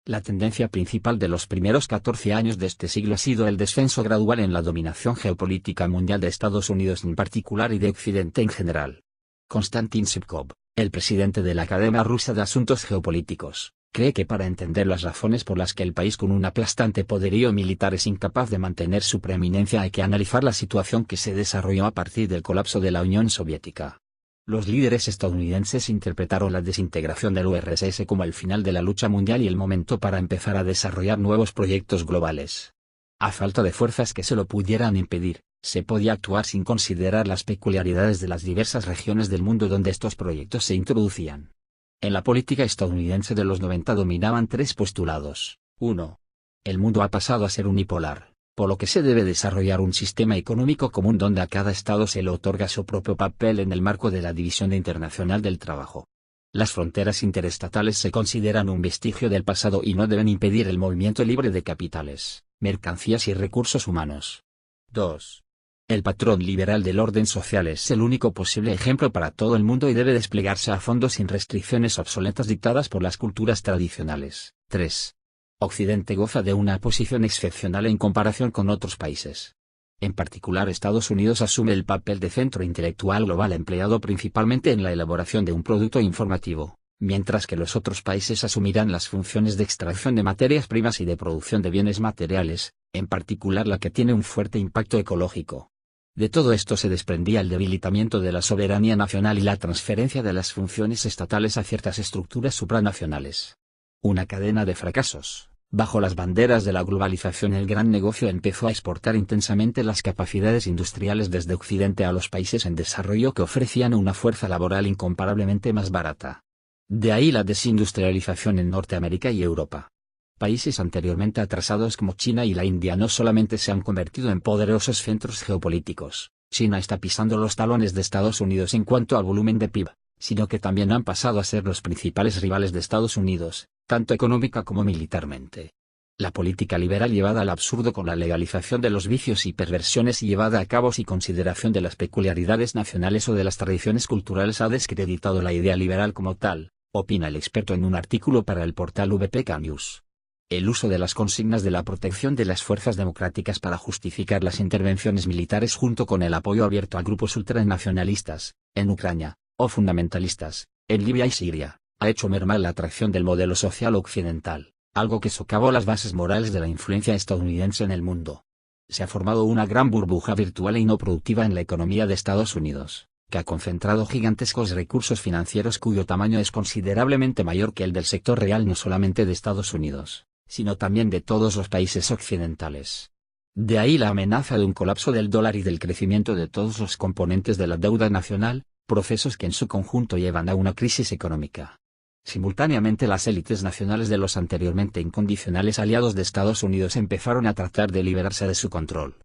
La tendencia principal de los primeros 14 años de este siglo ha sido el descenso gradual en la dominación geopolítica mundial de Estados Unidos en particular y de Occidente en general. Konstantin Zhivkov, el presidente de la Academia Rusa de Asuntos Geopolíticos, cree que para entender las razones por las que el país con un aplastante poderío militar es incapaz de mantener su preeminencia hay que analizar la situación que se desarrolló a partir del colapso de la Unión Soviética. Los líderes estadounidenses interpretaron la desintegración del URSS como el final de la lucha mundial y el momento para empezar a desarrollar nuevos proyectos globales. A falta de fuerzas que se lo pudieran impedir, se podía actuar sin considerar las peculiaridades de las diversas regiones del mundo donde estos proyectos se introducían. En la política estadounidense de los 90 dominaban tres postulados. 1. El mundo ha pasado a ser unipolar, por lo que se debe desarrollar un sistema económico común donde a cada estado se le otorga su propio papel en el marco de la División Internacional del Trabajo. Las fronteras interestatales se consideran un vestigio del pasado y no deben impedir el movimiento libre de capitales, mercancías y recursos humanos. 2. El patrón liberal del orden social es el único posible ejemplo para todo el mundo y debe desplegarse a fondo sin restricciones obsoletas dictadas por las culturas tradicionales. 3. Occidente goza de una posición excepcional en comparación con otros países. En particular Estados Unidos asume el papel de centro intelectual global empleado principalmente en la elaboración de un producto informativo, mientras que los otros países asumirán las funciones de extracción de materias primas y de producción de bienes materiales, en particular la que tiene un fuerte impacto ecológico. De todo esto se desprendía el debilitamiento de la soberanía nacional y la transferencia de las funciones estatales a ciertas estructuras supranacionales. Una cadena de fracasos. Bajo las banderas de la globalización el gran negocio empezó a exportar intensamente las capacidades industriales desde Occidente a los países en desarrollo que ofrecían una fuerza laboral incomparablemente más barata. De ahí la desindustrialización en Norteamérica y Europa. Países anteriormente atrasados como China y la India no solamente se han convertido en poderosos centros geopolíticos, China está pisando los talones de Estados Unidos en cuanto al volumen de PIB, sino que también han pasado a ser los principales rivales de Estados Unidos, tanto económica como militarmente. La política liberal llevada al absurdo con la legalización de los vicios y perversiones y llevada a cabo sin consideración de las peculiaridades nacionales o de las tradiciones culturales ha descreditado la idea liberal como tal, opina el experto en un artículo para el portal VPK News. El uso de las consignas de la protección de las fuerzas democráticas para justificar las intervenciones militares junto con el apoyo abierto a grupos ultranacionalistas, en Ucrania, o fundamentalistas, en Libia y Siria, ha hecho mermar la atracción del modelo social occidental, algo que socavó las bases morales de la influencia estadounidense en el mundo. Se ha formado una gran burbuja virtual e no productiva en la economía de Estados Unidos, que ha concentrado gigantescos recursos financieros cuyo tamaño es considerablemente mayor que el del sector real no solamente de Estados Unidos, sino también de todos los países occidentales. De ahí la amenaza de un colapso del dólar y del crecimiento de todos los componentes de la deuda nacional, procesos que en su conjunto llevan a una crisis económica. Simultáneamente las élites nacionales de los anteriormente incondicionales aliados de Estados Unidos empezaron a tratar de liberarse de su control.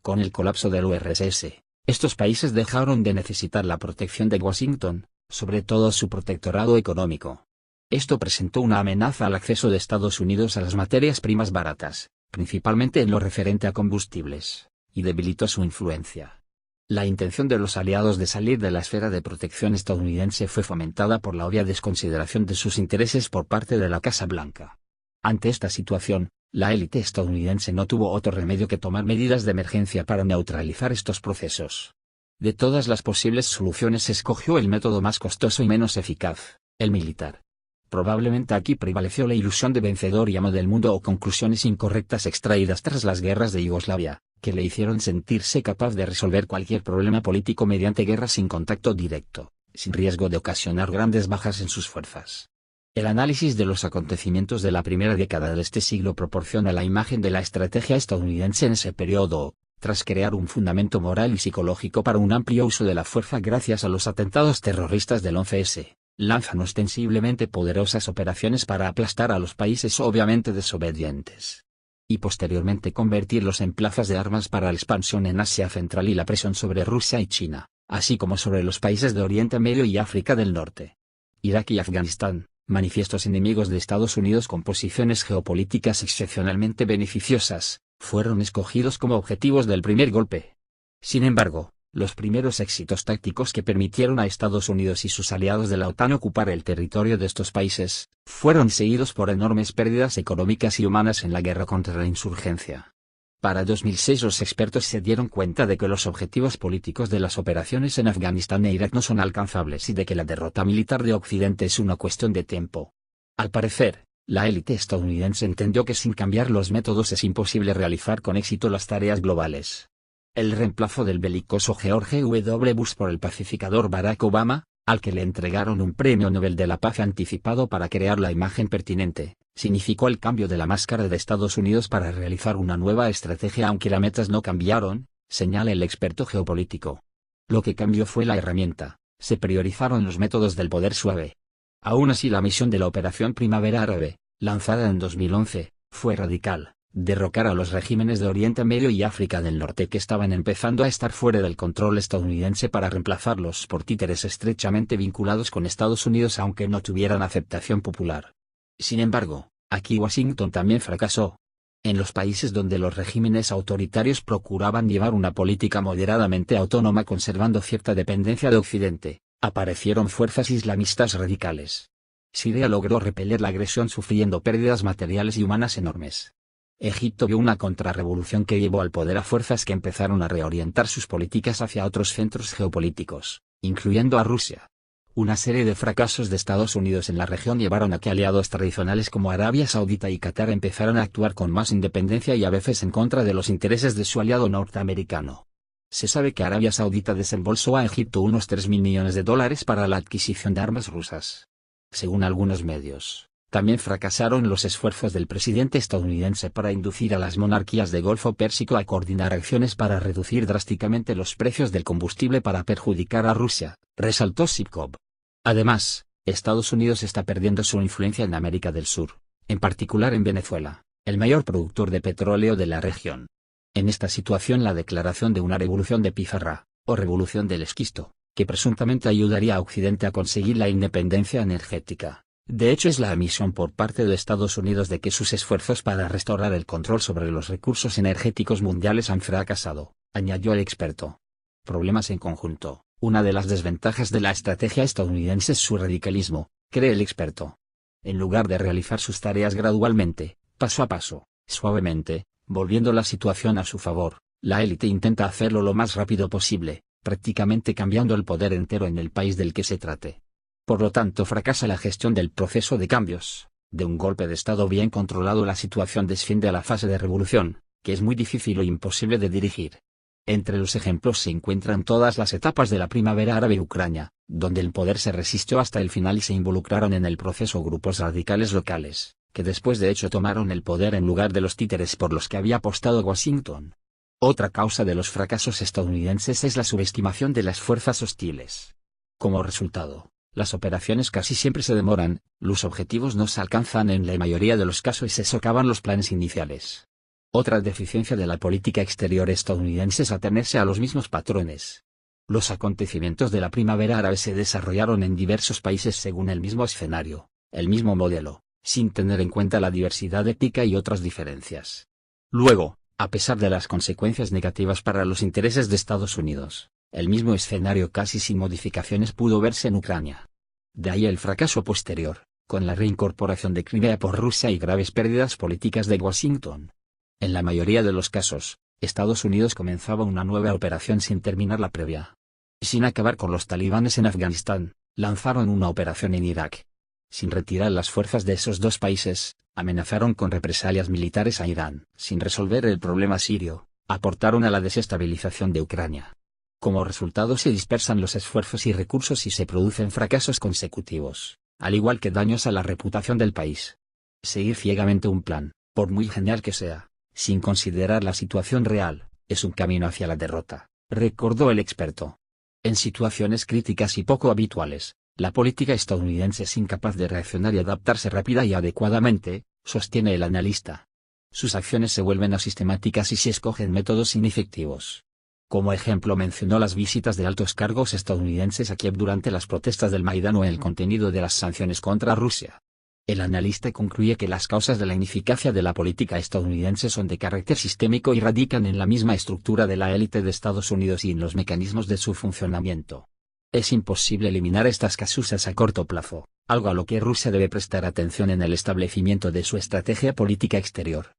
Con el colapso del URSS, estos países dejaron de necesitar la protección de Washington, sobre todo su protectorado económico. Esto presentó una amenaza al acceso de Estados Unidos a las materias primas baratas, principalmente en lo referente a combustibles, y debilitó su influencia. La intención de los aliados de salir de la esfera de protección estadounidense fue fomentada por la obvia desconsideración de sus intereses por parte de la Casa Blanca. Ante esta situación, la élite estadounidense no tuvo otro remedio que tomar medidas de emergencia para neutralizar estos procesos. De todas las posibles soluciones se escogió el método más costoso y menos eficaz, el militar. Probablemente aquí prevaleció la ilusión de vencedor y amo del mundo o conclusiones incorrectas extraídas tras las guerras de Yugoslavia, que le hicieron sentirse capaz de resolver cualquier problema político mediante guerra sin contacto directo, sin riesgo de ocasionar grandes bajas en sus fuerzas. El análisis de los acontecimientos de la primera década de este siglo proporciona la imagen de la estrategia estadounidense en ese periodo, tras crear un fundamento moral y psicológico para un amplio uso de la fuerza gracias a los atentados terroristas del 11S. Lanzan ostensiblemente poderosas operaciones para aplastar a los países obviamente desobedientes. Y posteriormente convertirlos en plazas de armas para la expansión en Asia Central y la presión sobre Rusia y China, así como sobre los países de Oriente Medio y África del Norte. Irak y Afganistán, manifiestos enemigos de Estados Unidos con posiciones geopolíticas excepcionalmente beneficiosas, fueron escogidos como objetivos del primer golpe. Sin embargo, Los primeros éxitos tácticos que permitieron a Estados Unidos y sus aliados de la OTAN ocupar el territorio de estos países, fueron seguidos por enormes pérdidas económicas y humanas en la guerra contra la insurgencia. Para 2006 los expertos se dieron cuenta de que los objetivos políticos de las operaciones en Afganistán e Irak no son alcanzables y de que la derrota militar de Occidente es una cuestión de tiempo. Al parecer, la élite estadounidense entendió que sin cambiar los métodos es imposible realizar con éxito las tareas globales. El reemplazo del belicoso George W. Bush por el pacificador Barack Obama, al que le entregaron un premio Nobel de la Paz anticipado para crear la imagen pertinente, significó el cambio de la máscara de Estados Unidos para realizar una nueva estrategia aunque las metas no cambiaron, señala el experto geopolítico. Lo que cambió fue la herramienta, se priorizaron los métodos del poder suave. Aún así la misión de la Operación Primavera Árabe, lanzada en 2011, fue radical, derrocar a los regímenes de Oriente Medio y África del Norte que estaban empezando a estar fuera del control estadounidense para reemplazarlos por títeres estrechamente vinculados con Estados Unidos aunque no tuvieran aceptación popular. Sin embargo, aquí Washington también fracasó. En los países donde los regímenes autoritarios procuraban llevar una política moderadamente autónoma conservando cierta dependencia de Occidente, aparecieron fuerzas islamistas radicales. Siria logró repeler la agresión sufriendo pérdidas materiales y humanas enormes. Egipto vio una contrarrevolución que llevó al poder a fuerzas que empezaron a reorientar sus políticas hacia otros centros geopolíticos, incluyendo a Rusia. Una serie de fracasos de Estados Unidos en la región llevaron a que aliados tradicionales como Arabia Saudita y Qatar empezaran a actuar con más independencia y a veces en contra de los intereses de su aliado norteamericano. Se sabe que Arabia Saudita desembolsó a Egipto unos $3.000 millones para la adquisición de armas rusas. Según algunos medios, también fracasaron los esfuerzos del presidente estadounidense para inducir a las monarquías del Golfo Pérsico a coordinar acciones para reducir drásticamente los precios del combustible para perjudicar a Rusia, resaltó Sipkov. Además, Estados Unidos está perdiendo su influencia en América del Sur, en particular en Venezuela, el mayor productor de petróleo de la región. En esta situación la declaración de una revolución de pizarra, o revolución del esquisto, que presuntamente ayudaría a Occidente a conseguir la independencia energética. De hecho es la admisión por parte de Estados Unidos de que sus esfuerzos para restaurar el control sobre los recursos energéticos mundiales han fracasado, añadió el experto. Problemas en conjunto. Una de las desventajas de la estrategia estadounidense es su radicalismo, cree el experto. En lugar de realizar sus tareas gradualmente, paso a paso, suavemente, volviendo la situación a su favor, la élite intenta hacerlo lo más rápido posible, prácticamente cambiando el poder entero en el país del que se trate. Por lo tanto fracasa la gestión del proceso de cambios. De un golpe de Estado bien controlado la situación desciende a la fase de revolución, que es muy difícil o imposible de dirigir. Entre los ejemplos se encuentran todas las etapas de la primavera árabe Ucrania, donde el poder se resistió hasta el final y se involucraron en el proceso grupos radicales locales, que después de hecho tomaron el poder en lugar de los títeres por los que había apostado Washington. Otra causa de los fracasos estadounidenses es la subestimación de las fuerzas hostiles. Como resultado, las operaciones casi siempre se demoran, los objetivos no se alcanzan en la mayoría de los casos y se socavan los planes iniciales. Otra deficiencia de la política exterior estadounidense es atenerse a los mismos patrones. Los acontecimientos de la primavera árabe se desarrollaron en diversos países según el mismo escenario, el mismo modelo, sin tener en cuenta la diversidad étnica y otras diferencias. Luego, a pesar de las consecuencias negativas para los intereses de Estados Unidos, el mismo escenario casi sin modificaciones pudo verse en Ucrania. De ahí el fracaso posterior, con la reincorporación de Crimea por Rusia y graves pérdidas políticas de Washington. En la mayoría de los casos, Estados Unidos comenzaba una nueva operación sin terminar la previa. Sin acabar con los talibanes en Afganistán, lanzaron una operación en Irak. Sin retirar las fuerzas de esos dos países, amenazaron con represalias militares a Irán. Sin resolver el problema sirio, aportaron a la desestabilización de Ucrania. Como resultado se dispersan los esfuerzos y recursos y se producen fracasos consecutivos, al igual que daños a la reputación del país. Seguir ciegamente un plan, por muy genial que sea, sin considerar la situación real, es un camino hacia la derrota, recordó el experto. En situaciones críticas y poco habituales, la política estadounidense es incapaz de reaccionar y adaptarse rápida y adecuadamente, sostiene el analista. Sus acciones se vuelven asistemáticas y se escogen métodos inefectivos. Como ejemplo mencionó las visitas de altos cargos estadounidenses a Kiev durante las protestas del Maidán o el contenido de las sanciones contra Rusia. El analista concluye que las causas de la ineficacia de la política estadounidense son de carácter sistémico y radican en la misma estructura de la élite de Estados Unidos y en los mecanismos de su funcionamiento. Es imposible eliminar estas causas a corto plazo, algo a lo que Rusia debe prestar atención en el establecimiento de su estrategia política exterior.